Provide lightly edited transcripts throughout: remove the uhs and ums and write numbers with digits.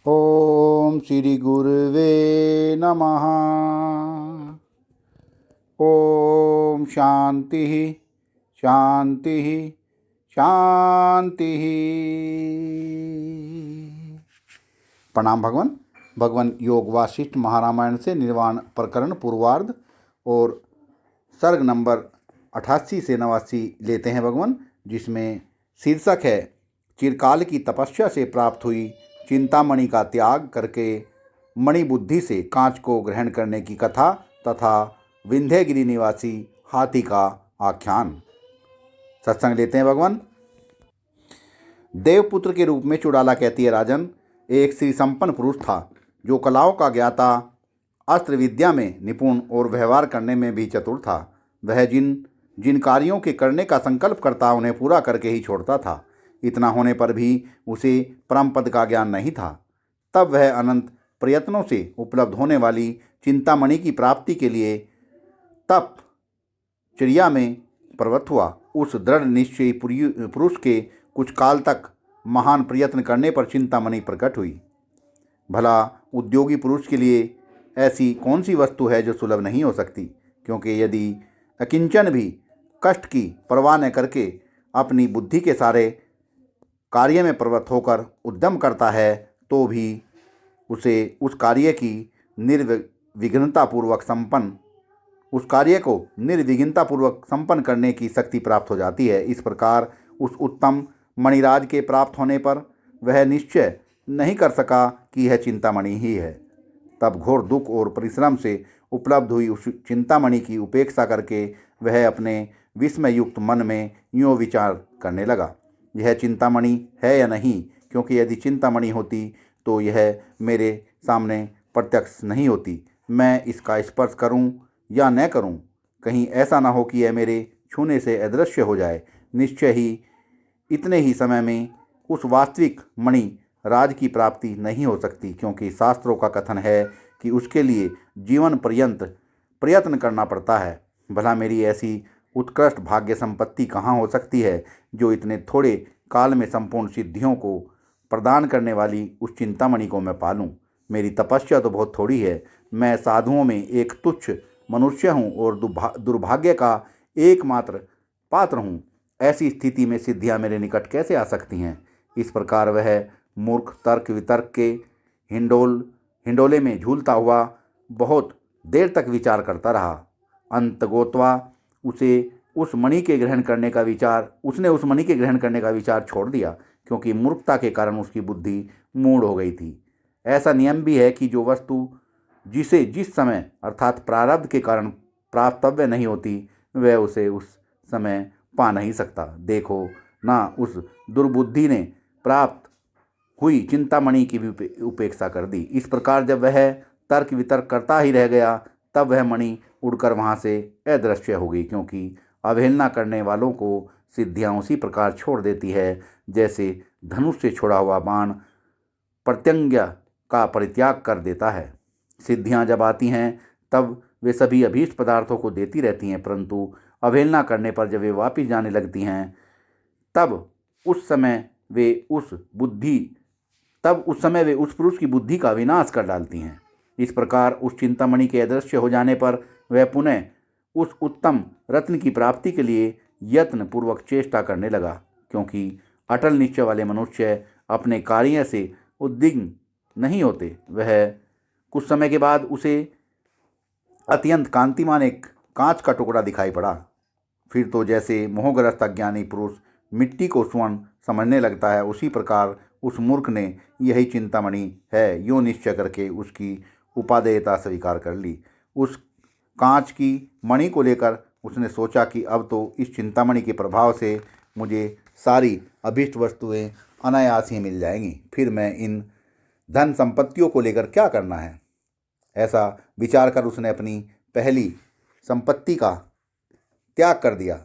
ओम श्री गुरुवे नमः। ओम शांति शांति शांति। प्रणाम भगवान। भगवान योग वासिष्ठ महारामायण से निर्वाण प्रकरण पूर्वार्ध और सर्ग नंबर 88 से 89 लेते हैं भगवान, जिसमें शीर्षक है चिरकाल की तपस्या से प्राप्त हुई चिंतामणि का त्याग करके मणि बुद्धि से कांच को ग्रहण करने की कथा तथा विंध्यगिरि निवासी हाथी का आख्यान। सत्संग लेते हैं भगवान। देवपुत्र के रूप में चुड़ाला कहती है, राजन, एक श्री संपन्न पुरुष था जो कलाओं का ज्ञाता, अस्त्र विद्या में निपुण और व्यवहार करने में भी चतुर था। वह जिन कार्यों के करने का संकल्प करता उन्हें पूरा करके ही छोड़ता था। इतना होने पर भी उसे परम पद का ज्ञान नहीं था। तब वह अनंत प्रयत्नों से उपलब्ध होने वाली चिंतामणि की प्राप्ति के लिए तपचर्या में प्रवृत्त हुआ। उस दृढ़ निश्चयी पुरुष के कुछ काल तक महान प्रयत्न करने पर चिंतामणि प्रकट हुई। भला उद्योगी पुरुष के लिए ऐसी कौन सी वस्तु है जो सुलभ नहीं हो सकती? क्योंकि यदि अकिंचन भी कष्ट की परवाह न करके अपनी बुद्धि के सारे कार्य में प्रवृत्त होकर उद्यम करता है तो भी उसे उस कार्य को निर्विघ्नतापूर्वक संपन्न करने की शक्ति प्राप्त हो जाती है। इस प्रकार उस उत्तम मणिराज के प्राप्त होने पर वह निश्चय नहीं कर सका कि यह चिंतामणि ही है। तब घोर दुख और परिश्रम से उपलब्ध हुई उस चिंतामणि की उपेक्षा करके वह अपने विस्मयुक्त मन में यूँ विचार करने लगा, यह चिंतामणि है या नहीं? क्योंकि यदि चिंतामणि होती तो यह मेरे सामने प्रत्यक्ष नहीं होती। मैं इसका स्पर्श करूं या न करूं, कहीं ऐसा ना हो कि यह मेरे छूने से अदृश्य हो जाए। निश्चय ही इतने ही समय में उस वास्तविक मणि राज की प्राप्ति नहीं हो सकती, क्योंकि शास्त्रों का कथन है कि उसके लिए जीवन पर्यंत प्रयत्न करना पड़ता है। भला मेरी ऐसी उत्कृष्ट भाग्य संपत्ति कहाँ हो सकती है जो इतने थोड़े काल में संपूर्ण सिद्धियों को प्रदान करने वाली उस चिंतामणि को मैं पालूं? मेरी तपस्या तो बहुत थोड़ी है। मैं साधुओं में एक तुच्छ मनुष्य हूँ और दुर्भाग्य का एकमात्र पात्र हूँ। ऐसी स्थिति में सिद्धियाँ मेरे निकट कैसे आ सकती हैं? इस प्रकार वह मूर्ख तर्क वितर्क के हिंडोले में झूलता हुआ बहुत देर तक विचार करता रहा। अंतगोत्वा उसने उस मणि के ग्रहण करने का विचार छोड़ दिया, क्योंकि मूर्खता के कारण उसकी बुद्धि मूढ़ हो गई थी। ऐसा नियम भी है कि जो वस्तु जिसे जिस समय अर्थात प्रारब्ध के कारण प्राप्तव्य नहीं होती, वह उसे उस समय पा नहीं सकता। देखो ना, उस दुर्बुद्धि ने प्राप्त हुई चिंतामणि की भी उपेक्षा कर दी। इस प्रकार जब वह तर्क वितर्क करता ही रह गया, तब वह मणि उड़कर वहाँ से अदृश्य हो गई। क्योंकि अवहेलना करने वालों को सिद्धियाँ उसी प्रकार छोड़ देती है जैसे धनुष से छोड़ा हुआ बाण प्रत्यंग्य का परित्याग कर देता है। सिद्धियाँ जब आती हैं तब वे सभी अभीष्ट पदार्थों को देती रहती हैं, परंतु अवहेलना करने पर जब वे वापस जाने लगती हैं तब उस समय वे उस पुरुष की बुद्धि का विनाश कर डालती हैं। इस प्रकार उस चिंतामणि के अदृश्य हो जाने पर वह पुनः उस उत्तम रत्न की प्राप्ति के लिए यत्न पूर्वक चेष्टा करने लगा। क्योंकि अटल निश्चय वाले मनुष्य अपने कार्य से उद्विग्न नहीं होते। वह कुछ समय के बाद उसे अत्यंत कांतिमान एक कांच का टुकड़ा दिखाई पड़ा। फिर तो जैसे मोहग्रस्त अज्ञानी पुरुष मिट्टी को स्वर्ण समझने लगता है, उसी प्रकार उस मूर्ख ने यही चिंतामणि है यूँ निश्चय करके उसकी उपादेयता स्वीकार कर ली। उस कांच की मणि को लेकर उसने सोचा कि अब तो इस चिंतामणि के प्रभाव से मुझे सारी अभीष्ट वस्तुएं अनायास ही मिल जाएंगी। फिर मैं इन धन संपत्तियों को लेकर क्या करना है? ऐसा विचार कर उसने अपनी पहली संपत्ति का त्याग कर दिया।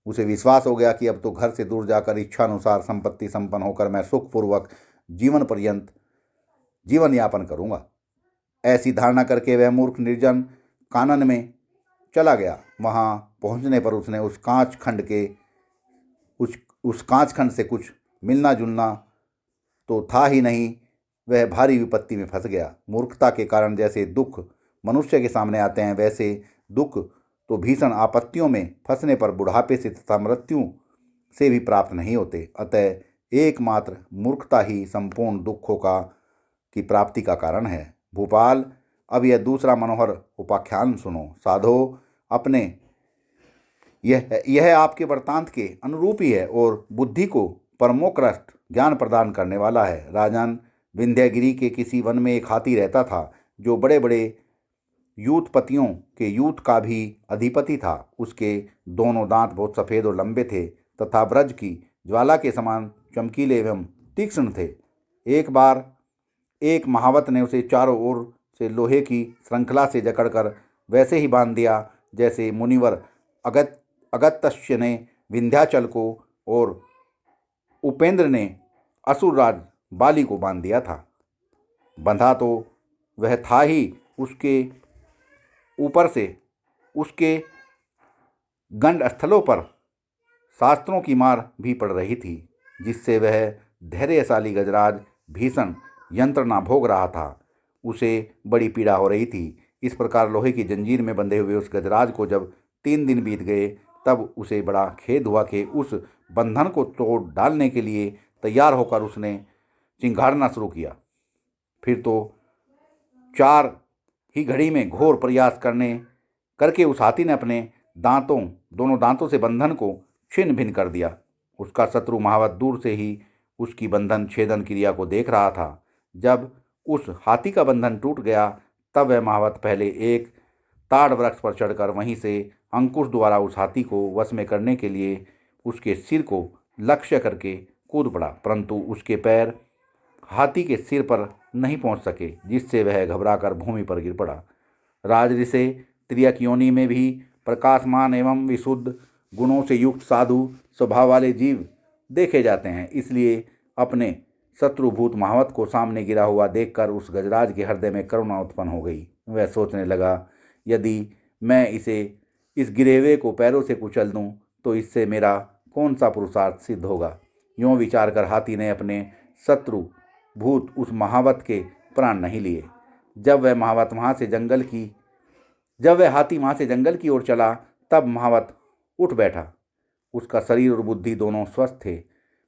उसे विश्वास हो गया कि अब तो घर से दूर जाकर इच्छानुसार संपत्ति संपन्न होकर मैं सुखपूर्वक जीवन पर्यंत जीवन यापन करूँगा। ऐसी धारणा करके वह मूर्ख निर्जन कानन में चला गया। वहाँ पहुँचने पर उसने उस कांच खंड से कुछ मिलना जुलना तो था ही नहीं, वह भारी विपत्ति में फंस गया। मूर्खता के कारण जैसे दुख मनुष्य के सामने आते हैं, वैसे दुख तो भीषण आपत्तियों में फंसने पर बुढ़ापे से तथा मृत्यु से भी प्राप्त नहीं होते। अतः एकमात्र मूर्खता ही संपूर्ण दुखों की प्राप्ति का कारण है। भूपाल, अब यह दूसरा मनोहर उपाख्यान सुनो। साधो, अपने यह आपके वृत्तांत के अनुरूप ही है और बुद्धि को परमोत्कृष्ट ज्ञान प्रदान करने वाला है। राजन, विंध्यगिरी के किसी वन में एक हाथी रहता था, जो बड़े बड़े यूथपतियों के यूथ का भी अधिपति था। उसके दोनों दांत बहुत सफ़ेद और लंबे थे तथा ब्रज की ज्वाला के समान चमकीले एवं तीक्ष्ण थे। एक बार एक महावत ने उसे चारों ओर से लोहे की श्रृंखला से जकड़कर वैसे ही बांध दिया जैसे मुनिवर अगस्त्य ने विंध्याचल को और उपेंद्र ने असुरराज बाली को बांध दिया था। बंधा तो वह था ही, उसके ऊपर से उसके गंड स्थलों पर शास्त्रों की मार भी पड़ रही थी, जिससे वह धैर्यशाली गजराज भीषण यंत्रणा भोग रहा था। उसे बड़ी पीड़ा हो रही थी। इस प्रकार लोहे की जंजीर में बंधे हुए उस गजराज को जब 3 दिन बीत गए, तब उसे बड़ा खेद हुआ कि उस बंधन को तोड़ डालने के लिए तैयार होकर उसने चिंघाड़ना शुरू किया। फिर तो 4 ही घड़ी में घोर प्रयास करके उस हाथी ने अपने दोनों दांतों से बंधन को छिन्न भिन्न कर दिया। उसका शत्रु महावत दूर से ही उसकी बंधन छेदन क्रिया को देख रहा था। जब उस हाथी का बंधन टूट गया, तब वह महावत पहले एक ताड़ वृक्ष पर चढ़कर वहीं से अंकुश द्वारा उस हाथी को वश में करने के लिए उसके सिर को लक्ष्य करके कूद पड़ा, परंतु उसके पैर हाथी के सिर पर नहीं पहुंच सके, जिससे वह घबराकर भूमि पर गिर पड़ा। राजऋषि त्रियक योनि में भी प्रकाशमान एवं विशुद्ध गुणों से युक्त साधु स्वभाव वाले जीव देखे जाते हैं। इसलिए अपने शत्रुभूत महावत को सामने गिरा हुआ देखकर उस गजराज के हृदय में करुणा उत्पन्न हो गई। वह सोचने लगा, यदि मैं इस गिरे हुए को पैरों से कुचल दूं, तो इससे मेरा कौन सा पुरुषार्थ सिद्ध होगा। यूँ विचार कर हाथी ने अपने शत्रु भूत उस महावत के प्राण नहीं लिए। जब वह हाथी वहाँ से जंगल की ओर चला, तब महावत उठ बैठा। उसका शरीर और बुद्धि दोनों स्वस्थ थे।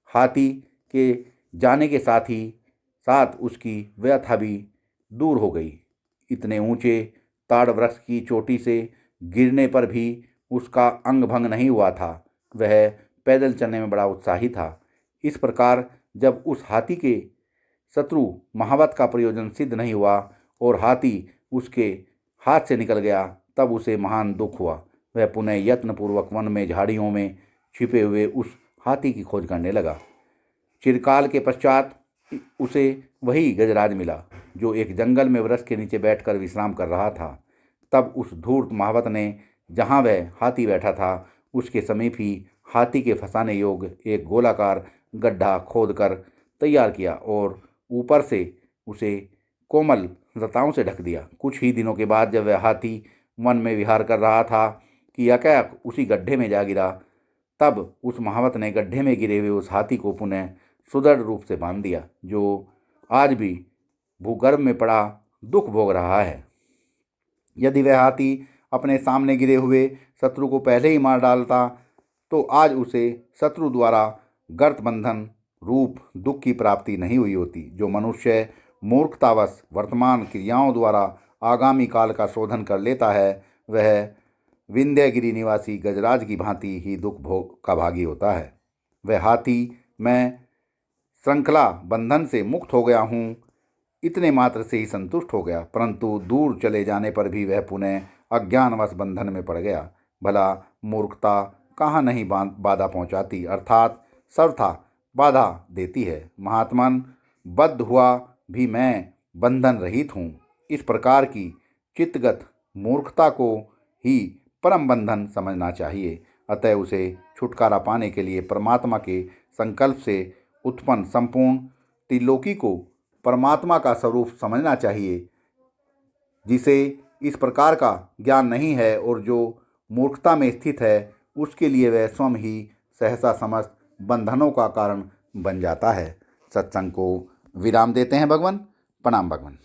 हाथी के जाने के साथ उसकी व्यथा भी दूर हो गई। इतने ऊंचे ताड़ वृक्ष की चोटी से गिरने पर भी उसका अंग भंग नहीं हुआ था। वह पैदल चलने में बड़ा उत्साही था। इस प्रकार जब उस हाथी के शत्रु महावत का प्रयोजन सिद्ध नहीं हुआ और हाथी उसके हाथ से निकल गया, तब उसे महान दुख हुआ। वह पुनः यत्नपूर्वक वन में झाड़ियों में छिपे हुए उस हाथी की खोज करने लगा। चिरकाल के पश्चात उसे वही गजराज मिला, जो एक जंगल में वृक्ष के नीचे बैठकर विश्राम कर रहा था। तब उस धूर्त महावत ने जहाँ वह हाथी बैठा था, उसके समीप ही हाथी के फंसाने योग्य एक गोलाकार गड्ढा खोदकर तैयार किया और ऊपर से उसे कोमल लताओं से ढक दिया। कुछ ही दिनों के बाद जब वह हाथी वन में विहार कर रहा था कि एकाएक उसी गड्ढे में जा गिरा, तब उस महावत ने गड्ढे में गिरे हुए उस हाथी को पुनः सुदृढ़ रूप से बांध दिया, जो आज भी भूगर्भ में पड़ा दुख भोग रहा है। यदि वह हाथी अपने सामने गिरे हुए शत्रु को पहले ही मार डालता, तो आज उसे शत्रु द्वारा गर्त बंधन रूप दुख की प्राप्ति नहीं हुई होती। जो मनुष्य मूर्खतावश वर्तमान क्रियाओं द्वारा आगामी काल का शोधन कर लेता है, वह विंध्यगिरी निवासी गजराज की भांति ही दुख भोग का भागी होता है। वह हाथी, मैं श्रृंखला बंधन से मुक्त हो गया हूँ, इतने मात्र से ही संतुष्ट हो गया, परंतु दूर चले जाने पर भी वह पुनः अज्ञानवश बंधन में पड़ गया। भला मूर्खता कहाँ नहीं बाधा पहुँचाती, अर्थात सर्वथा बाधा देती है। महात्मन, बद्ध हुआ भी मैं बंधन रहित हूँ। इस प्रकार की चित्तगत मूर्खता को ही परम बंधन समझना चाहिए। अतः उसे छुटकारा पाने के लिए परमात्मा के संकल्प से उत्पन्न संपूर्ण त्रिलोकी को परमात्मा का स्वरूप समझना चाहिए। जिसे इस प्रकार का ज्ञान नहीं है और जो मूर्खता में स्थित है, उसके लिए वह स्वयं ही सहसा समस्त बंधनों का कारण बन जाता है। सत्संग को विराम देते हैं भगवान। प्रणाम भगवान।